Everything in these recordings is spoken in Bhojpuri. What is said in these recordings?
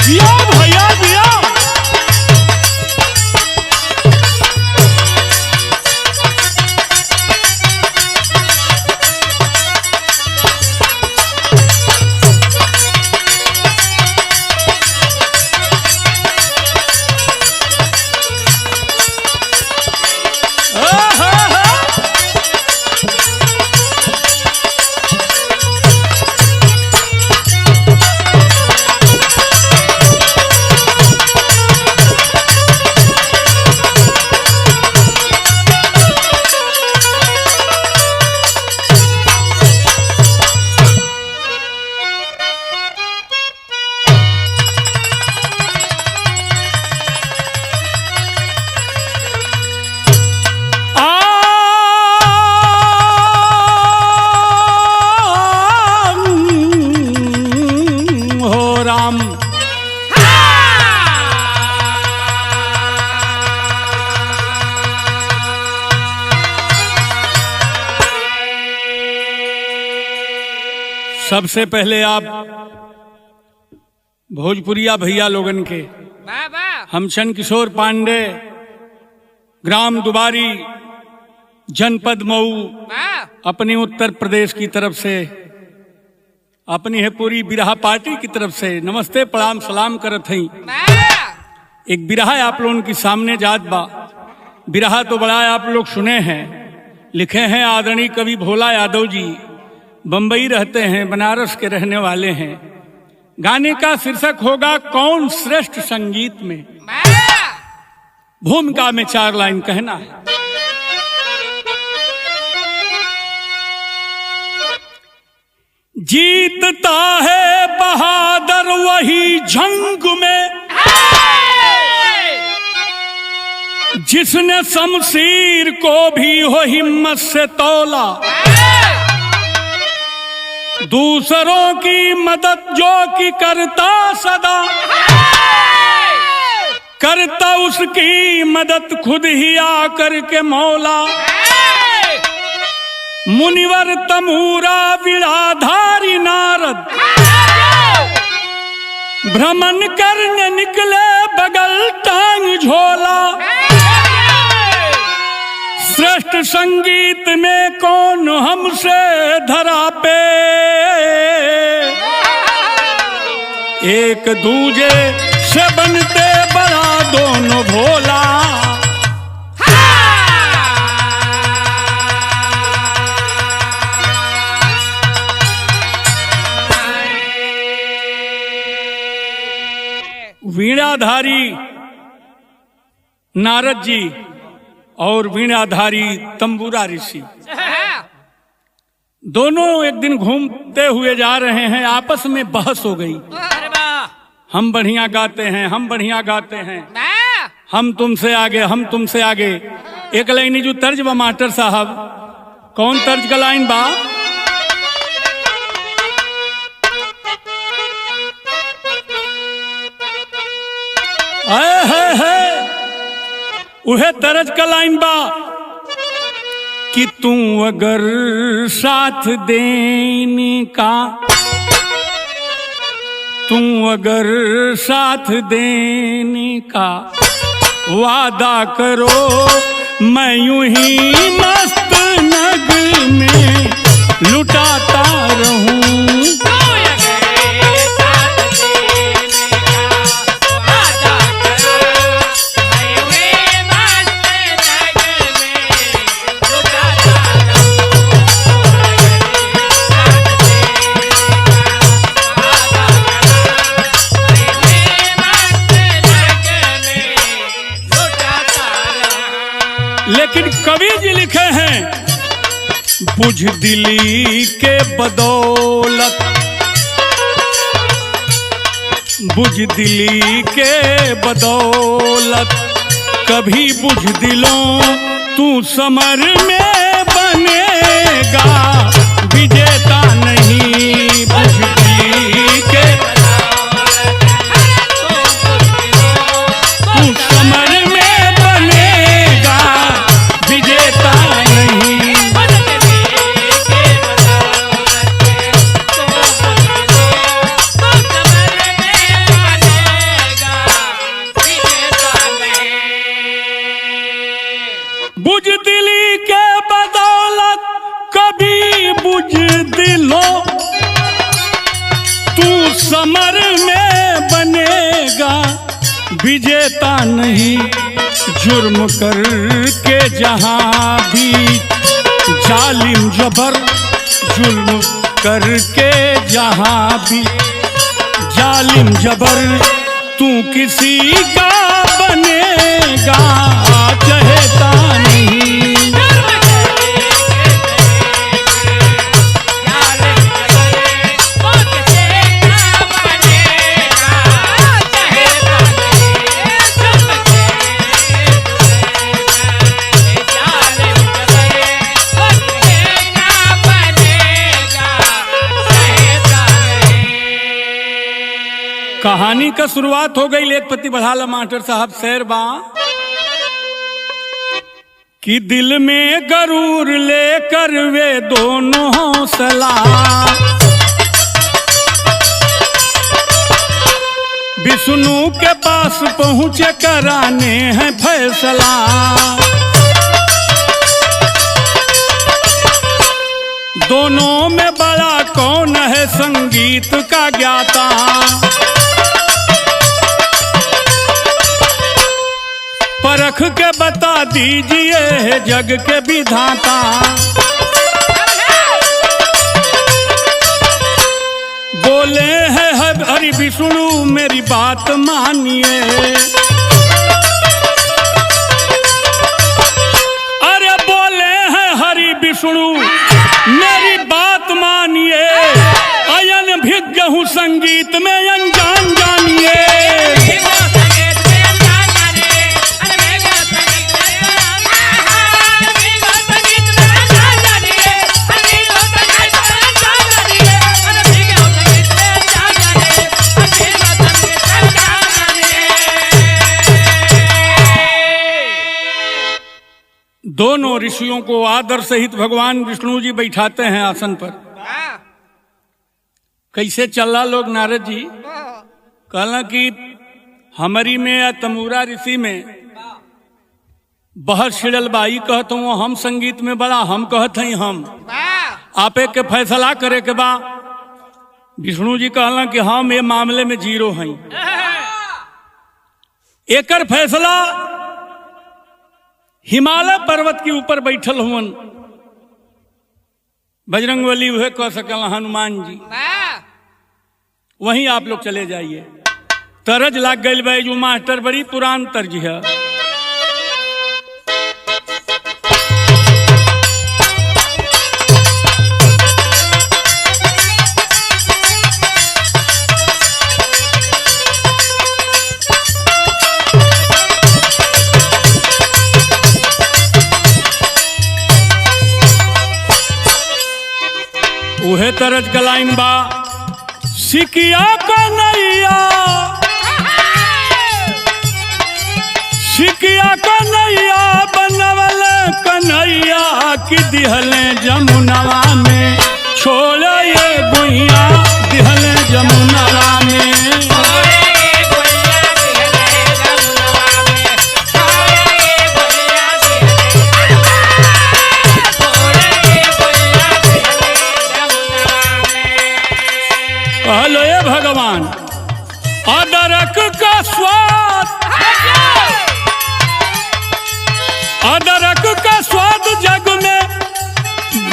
जिया भैया जिया। सबसे पहले आप भोजपुरिया भैया लोगन के हमशन किशोर पांडे, ग्राम दुबारी, जनपद मऊ, अपनी उत्तर प्रदेश की तरफ से, अपनी है पूरी बिरहा पार्टी की तरफ से नमस्ते प्रणाम सलाम करत हई। एक बिरहा आप लोगों के सामने जात बा। बिरहा तो बड़ा आप लोग सुने हैं, लिखे हैं आदरणीय कवि भोला यादव जी, बंबई रहते हैं, बनारस के रहने वाले हैं। गाने का शीर्षक होगा कौन श्रेष्ठ संगीत में। भूमिका में 4 लाइन कहना है। जीतता है बहादुर वही जंग में जिसने शमशीर को भी हो हिम्मत से तोला। दूसरों की मदद जो कि करता सदा, करता उसकी मदद खुद ही आकर के मौला। मुनिवर तमूरा विड़ाधारी नारद भ्रमण करने निकले बगल टांग झोला। श्रेष्ठ संगीत में कौन हमसे धरा पे, एक दूजे से बनते बड़ा दोनों भोला। वीणाधारी नारद जी और वीणाधारी तंबूरा ऋषि दोनों एक दिन घूमते हुए जा रहे हैं। आपस में बहस हो गई। हम बढ़िया गाते हैं, हम बढ़िया गाते हैं, हम तुमसे आगे, हम तुमसे आगे। एक लाइन जो तर्ज बा मास्टर साहब, कौन तर्ज का लाइन बा? उहे तरज का लाइन बा कि तू अगर साथ देने का, तू अगर साथ देने का वादा करो, मैं यूं ही मस्त नग में लुटाता रहूं। लेकिन कवि जी लिखे हैं बुझदिली के बदौलत, बुझदिली के बदौलत कभी बुझदिलों तू समर में बनेगा विजेता नहीं। बुझदिली के तू समर में बनेगा विजेता नहीं। विजेता नहीं जुर्म करके जहां भी, जालिम जबर जुल्म करके जहां भी, जालिम जबर तू किसी का बनेगा चहेता नहीं। कहानी का शुरुआत हो गई लेखपति बढ़ाला मास्टर साहब शेर बा कि दिल में गरूर लेकर वे दोनों हौसला, विष्णु के पास पहुंचे कराने हैं फैसला। दोनों में बड़ा कौन है संगीत का ज्ञाता, परख के बता दीजिए जग के विधाता। बोले हैं हरि विष्णु मेरी बात मानिए, अरे बोले हैं हरि विष्णु मेरी बात मानिए, अयन भिज्ञ हूँ संगीत में अनजान जानिए। दोनों ऋषियों को आदर सहित भगवान विष्णु जी बैठाते हैं आसन पर। कैसे चला लोग नारद जी कहला कि हमारी में या तमूरा ऋषि में बहुत छिड़ल बाई कहत हूँ हम संगीत में बड़ा, हम कहत हैं हम आपे के फैसला करे के बा। विष्णु जी कहला कि हम ये मामले में जीरो हैं, एकर फैसला हिमालय पर्वत के ऊपर बैठल हुवन बजरंगबली वह कह सकल हनुमान जी, वहीं आप लोग चले जाइए। तरज लाग गई बैजू मास्टर बड़ी पुरान तर्ज है। उहे तरज गलाइन बा सिकिया कन्हैया, सिकिया कन्हैया बनवल कन्हैया की दिहले जमुनवा में, छोड़ ये गुइया दिहले जमुनवा में। हेलो ये भगवान अदरक का स्वाद, अदरक का स्वाद जग में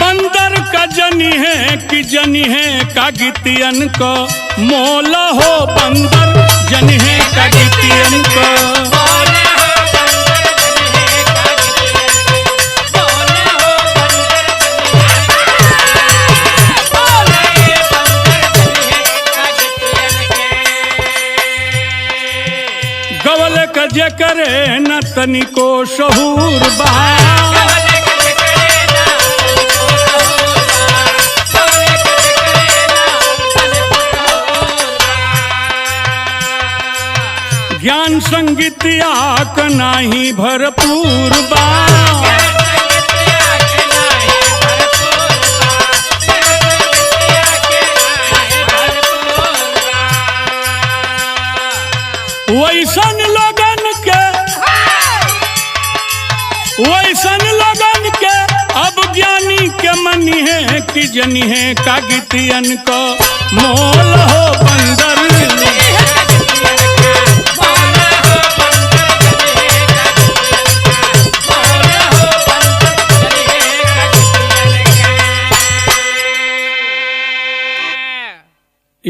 बंदर का जनी है कि जनी है कागितियन को मोल हो, बंदर जनी है कागितियन को। गवल कजे करे न तनिको शहूर बा, ज्ञान संगीतिया का नाही भरपूर बा। वैसन लगन के अब ज्ञानी के मनी है कि जनी है कागितियन को मोल हो, बंदर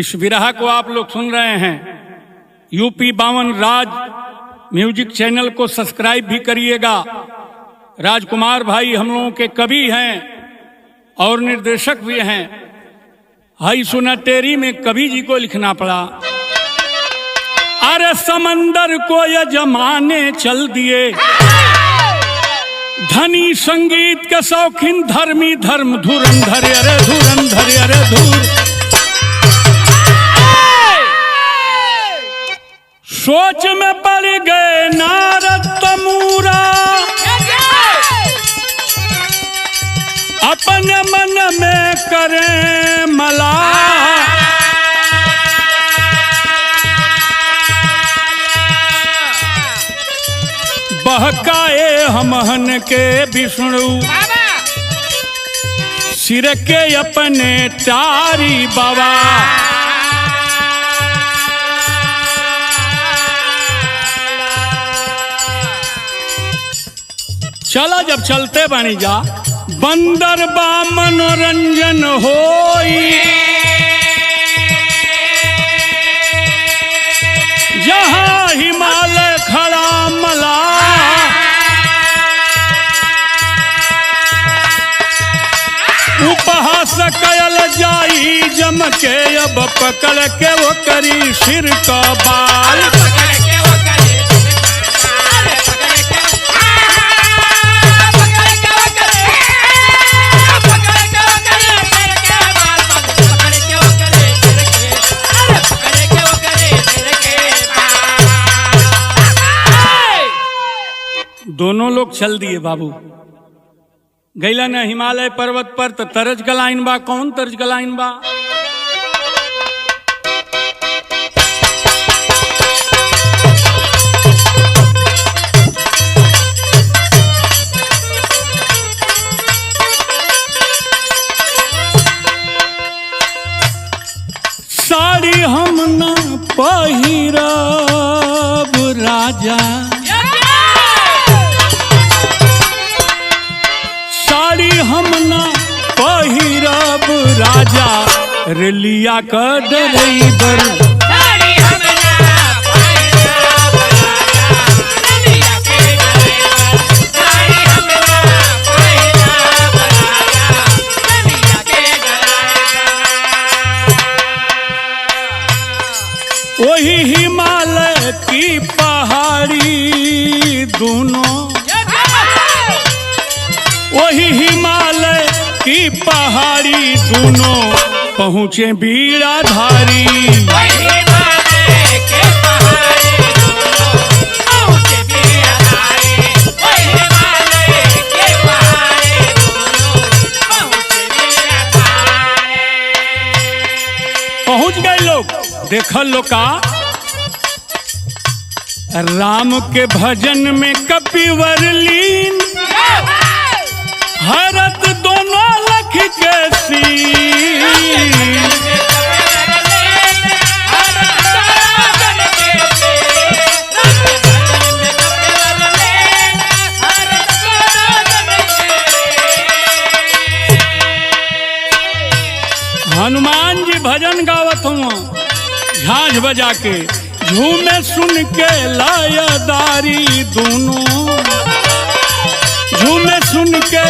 इस विरह को आप लोग सुन रहे हैं। यूपी 52 राज म्यूजिक चैनल को सब्सक्राइब भी करिएगा। राजकुमार भाई हम लोगों के कवि हैं और निर्देशक भी हैं। हाई सुना टेरी में कवि जी को लिखना पड़ा। अरे समंदर को ये जमाने चल दिए, धनी संगीत के शौकीन धर्मी धर्म धुरंधर अरे धुरंधर अरे धुर। सोच में पड़ गए नारद तमूरा, अपने मन में करें मला। बहकाए हमहन के विष्णु, सिर के अपने टारी बाबा। चला जब चलते बनी जा, बंदर बा मनोरंजन होई, जहां हिमालय खड़ा मला। उपहास कयल जाई जम के, अब पकड़ के वो करी सिर का बाल। दोनों लोग चल दिए बाबू। गैला न हिमालय पर्वत पर तो तरज गलाइन बा। कौन तरज गलाइन बा? साड़ी हम न पहिरब राजा, साड़ी हम न पहिरब राजा, रेलिया का ड्राइवर। वही हिमालय की पहाड़ी दोनों, वही हिमालय की पहाड़ी दोनों, पहुँचे बीड़ाधारी। पहुँच गए लोग। देखल लो का राम के भजन में कपिवर लीन, हरत दोनों लख के सीन। हनुमान जी भजन गावत हुआ झांझ बजा के, झूमे सुन के लायादारी दोनों, झूमे सुन के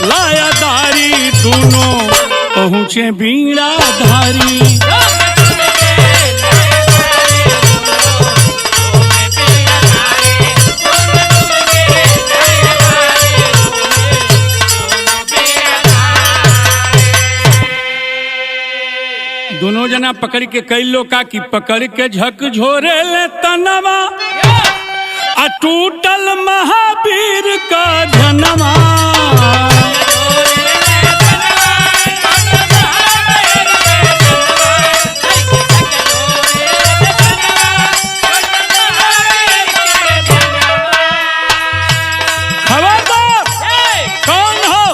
लायादारी दोनों, पहुँचे बीड़ाधारी। दोनों जना पकड़ के कई लोका की पकड़ के झकझोरे ले तनवा, अटूटल महावीर का धनवा। खबरदार कौन हो?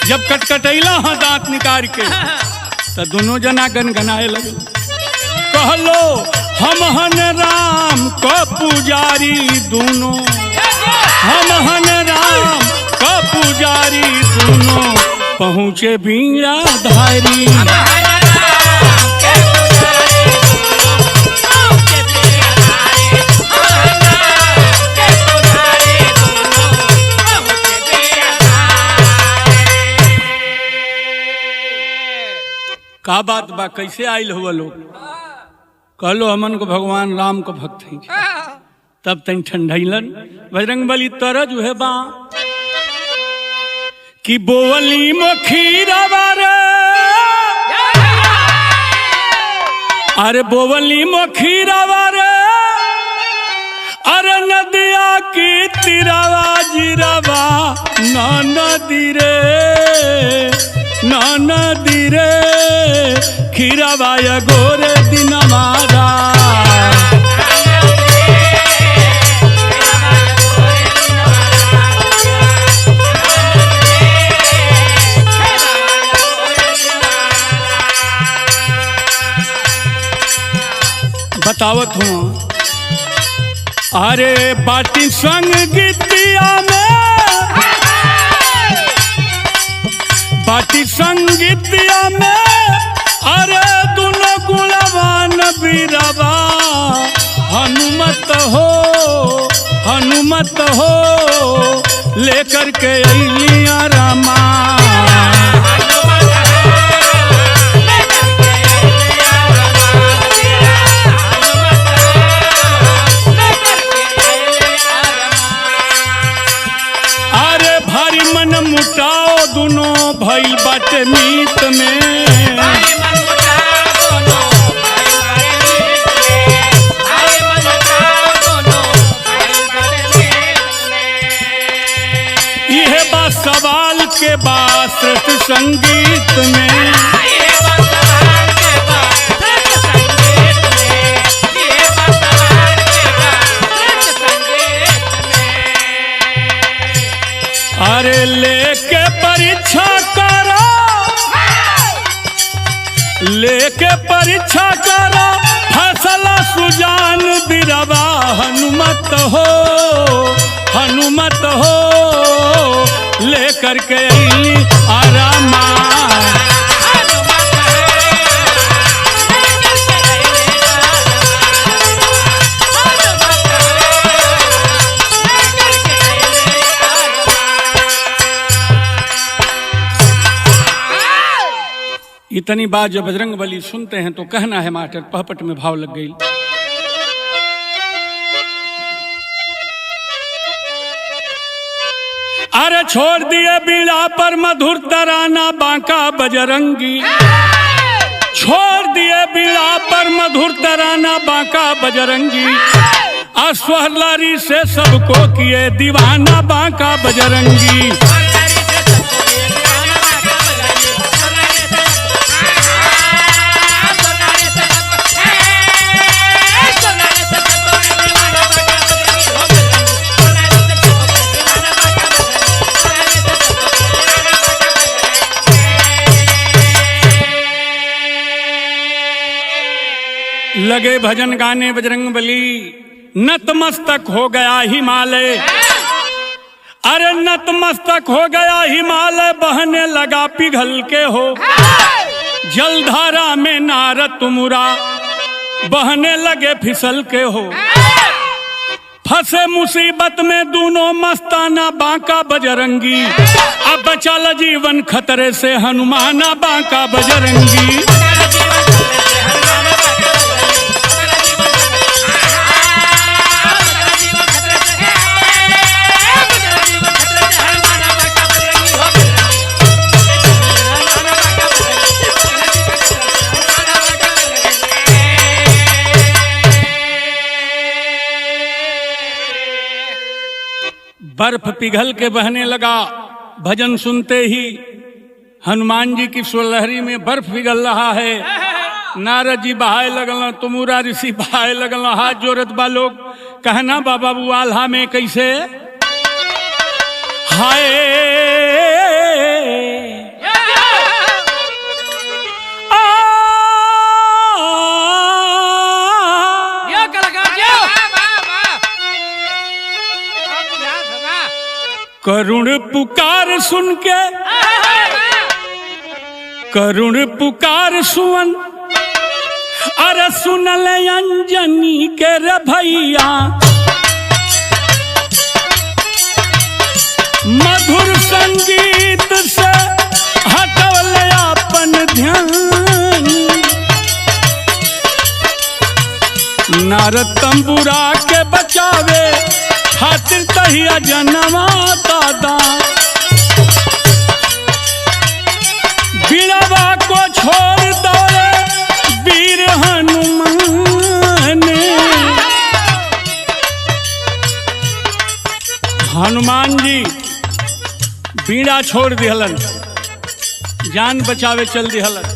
जब कटकटैला हाँ दांत निकाल के तो दोनों जना गनगनाए लगे। कहलो हम हन राम का पुजारी दोनों, हम हन राम का पुजारी दोनों, पहुँचे बीड़ाधारी। का बात बा, कैसे आयल हुआ लोग? कहलो हमन को भगवान राम को भक्त हैं। तब तन ठंडैलन बजरंग बली तरह जो है बा कि बोवली मोखीरा बारे, अरे बोवली मोखीरा बारे, अरे नदिया की तिरावा जिरावा ना नदी रे, ना नदी रे, खीरावा या गोरे दिन हमारा। बतावत हूँ अरे बाटी संग गीतिया में, बाटी संगीतिया में, अरे दोनों गुणवान बीरवा हनुमत हो, हनुमत हो, लेकर के अलिया रामा। दोनों भाई बाटे मीत में, यह बात सवाल के बाद श्रेष्ठ संगीत में। अरे लेके परीक्षा करो, लेके परीक्षा करो, फैसला सुजान बिरवा हनुमत हो, हनुमत हो, लेकर के आरामा। इतनी बात जब बजरंग बली सुनते हैं तो कहना है मास्टर, पहपट में भाव लग गई। अरे छोड़ दिए बीड़ा पर मधुर तराना बांका बजरंगी, छोड़ दिए बीड़ा पर मधुर तराना बांका बजरंगी, अश्वहलारी से सबको किए दीवाना बांका बजरंगी। लगे भजन गाने बजरंग बली, नतमस्तक हो गया हिमालय, अरे नतमस्तक हो गया हिमालय, बहने लगा पिघल के हो, जलधारा में नारद तुमुरा बहने लगे फिसल के हो, फंसे मुसीबत में दोनों मस्ताना बांका बजरंगी, अब बचा जीवन खतरे से हनुमाना बांका बजरंगी। बर्फ पिघल के बहने लगा, भजन सुनते ही हनुमान जी की सुलहरी में बर्फ पिघल रहा है। नारद जी बहाए लगल, तुमुरा ऋषि बहाए लगल, हाथ जोड़त बा लोग, कहना बाबा बुआल्हा में कैसे हाय करुण पुकार सुन के, करुण पुकार सुन, अरे सुनल अंजनी के रे भैया, मधुर संगीत से हटवल अपन ध्यान। नारद तंबुरा के बचावे खातिर तहिया जनवा दादा, बीड़ावा को छोड़ दौड़े वीर हनुमान। हनुमान जी बीड़ा छोड़ दिहलन, जान बचावे चल दिहलन।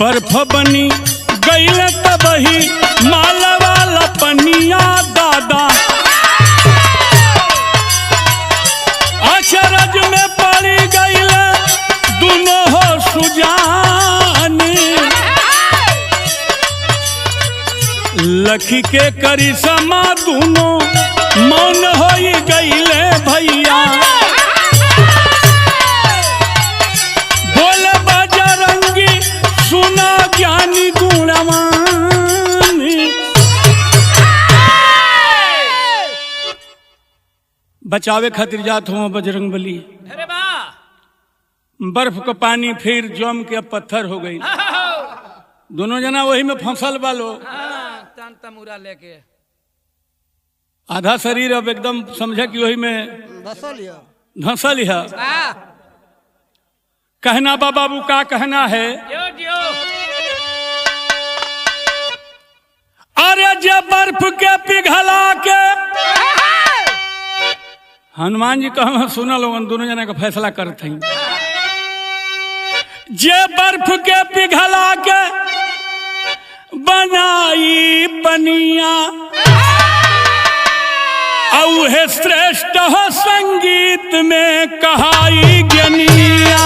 बर्फ बनी गईल तबही माला वाला पनिया दादा, अचरज में पड़ी गईल दोनों हो सुजान। लखी के करिश्मा दोनों मौन हो गईले भैया, बोले बजरंगी सुना ज्ञानी गुणवान। बचावे खातिर जात हो बजरंग बली, बर्फ का पानी फिर जम के अब पत्थर हो गई। दोनों जना वही में फंसल बालो, तमुरा लेके आधा शरीर अब एकदम समझे कि वही में धंसल है। कहना बाबू का कहना है, अरे जे बर्फ के पिघला के, हनुमान जी कहा सुना लोगन दोनों जना का फैसला करते हैं। जे बर्फ के पिघला के बनाई पनिया, औहे श्रेष्ठ हो संगीत में कहाई ज्ञानिया।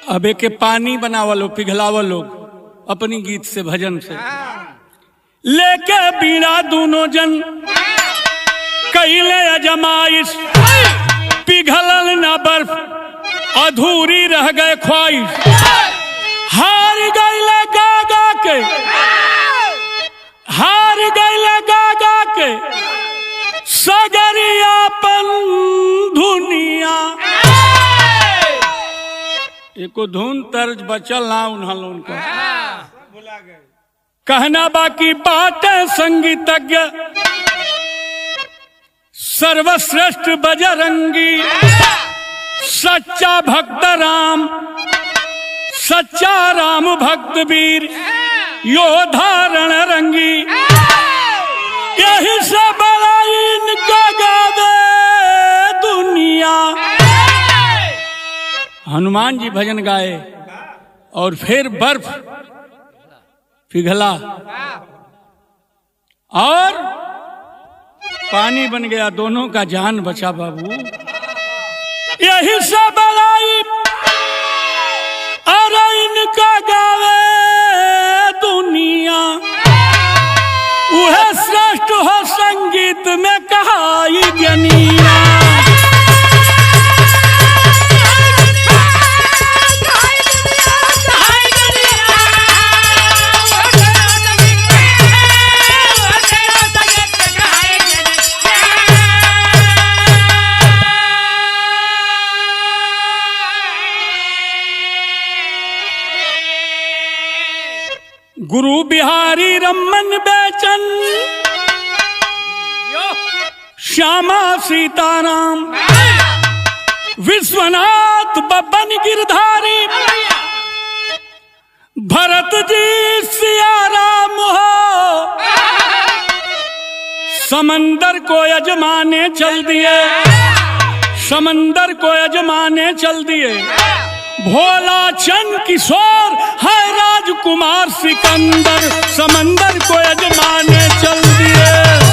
अब एक पानी बनावलो पिघलावलो अपनी गीत से भजन से, लेके बीड़ा दोनों जन कैले अजमाइश, पिघलल न बर्फ अधूरी रह गए ख्वाहिश। हार गईले गागा के, हार गईले गागा के सगरियापन दुनिया। एको धुन तर्ज बचल ना उन्हल उनका कहना बाकी बातें संगीतज्ञ सर्वश्रेष्ठ बजरंगी, सच्चा भक्त राम, सच्चा राम भक्त वीर, योधा रणरंगी। यही से बड़ा इनका गावे दुनिया। हनुमान जी भजन गाए और फिर बर्फ पिघला और पानी बन गया, दोनों का जान बचा बाबू। यही से बड़ाई अरे इनका गावे दुनिया, वह श्रेष्ठ हो संगीत में कहाई ज्ञानिया। गुरु बिहारी रमन बेचन, श्यामा सीताराम, विश्वनाथ बब्बन गिरधारी, भरत जी सिया राम हो। समंदर को यजमाने चल दिए, समंदर को यजमाने चल दिए। भोला चंद किशोर है राजकुमार सिकंदर, समंदर को यजमाने चल दिए।